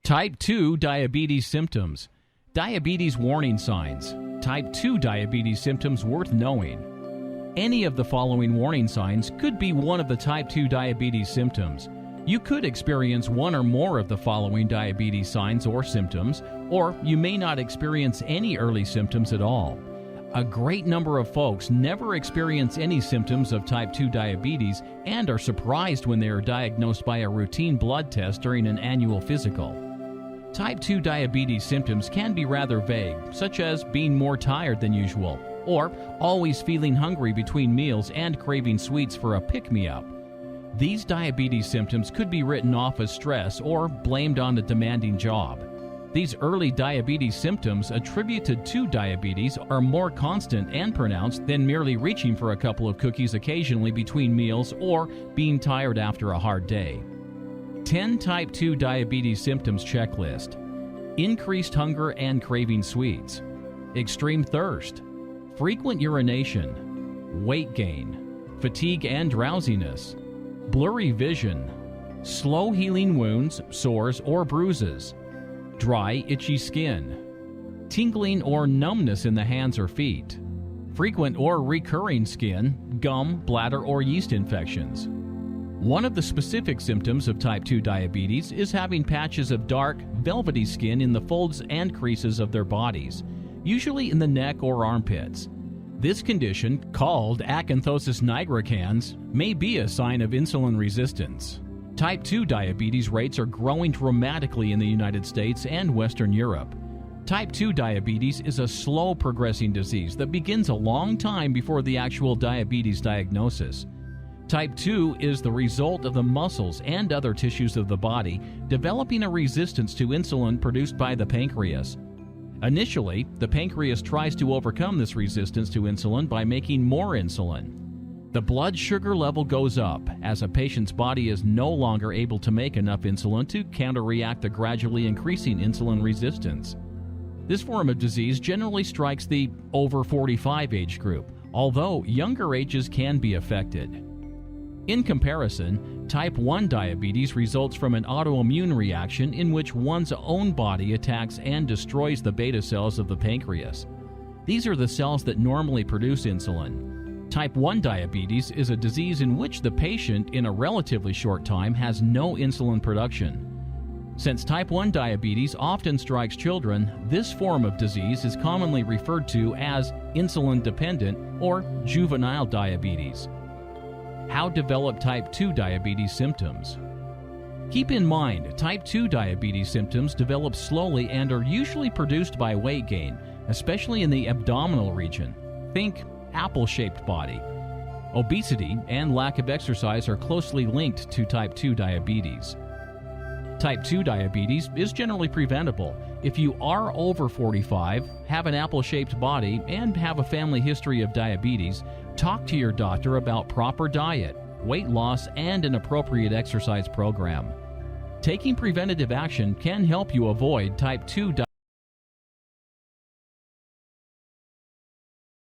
Type 2 diabetes symptoms. Diabetes warning signs. Type 2 diabetes symptoms worth knowing. Any of the following warning signs could be one of the type 2 diabetes symptoms. You could experience one or more of the following diabetes signs or symptoms, or you may not experience any early symptoms at all. A great number of folks never experience any symptoms of type 2 diabetes and are surprised when they are diagnosed by a routine blood test during an annual physical. Type 2 diabetes symptoms can be rather vague, such as being more tired than usual, or always feeling hungry between meals and craving sweets for a pick-me-up. These diabetes symptoms could be written off as stress or blamed on a demanding job. These early diabetes symptoms attributed to diabetes are more constant and pronounced than merely reaching for a couple of cookies occasionally between meals or being tired after a hard day. 10 type 2 diabetes symptoms checklist. Increased hunger and craving sweets. Extreme thirst. Frequent urination. Weight gain. Fatigue and drowsiness. Blurry vision. Slow healing wounds, sores, or bruises. Dry, itchy skin. Tingling or numbness in the hands or feet. Frequent or recurring skin, gum, bladder, or yeast infections. One of the specific symptoms of type 2 diabetes is having patches of dark, velvety skin in the folds and creases of their bodies, usually in the neck or armpits. This condition, called acanthosis nigricans, may be a sign of insulin resistance. Type 2 diabetes rates are growing dramatically in the United States and Western Europe. Type 2 diabetes is a slow progressing disease that begins a long time before the actual diabetes diagnosis. Type 2 is the result of the muscles and other tissues of the body developing a resistance to insulin produced by the pancreas. Initially, the pancreas tries to overcome this resistance to insulin by making more insulin. The blood sugar level goes up as a patient's body is no longer able to make enough insulin to counterreact the gradually increasing insulin resistance. This form of disease generally strikes the over 45 age group, although younger ages can be affected. In comparison, type 1 diabetes results from an autoimmune reaction in which one's own body attacks and destroys the beta cells of the pancreas. These are the cells that normally produce insulin. Type 1 diabetes is a disease in which the patient, in a relatively short time, has no insulin production. Since type 1 diabetes often strikes children, this form of disease is commonly referred to as insulin-dependent or juvenile diabetes. How develop type 2 diabetes symptoms? Keep in mind, type 2 diabetes symptoms develop slowly and are usually produced by weight gain, especially in the abdominal region. Think apple-shaped body. Obesity and lack of exercise are closely linked to type 2 diabetes. Type 2 diabetes is generally preventable. If you are over 45, have an apple-shaped body, and have a family history of diabetes, talk to your doctor about proper diet, weight loss, and an appropriate exercise program. Taking preventative action can help you avoid type 2 diabetes.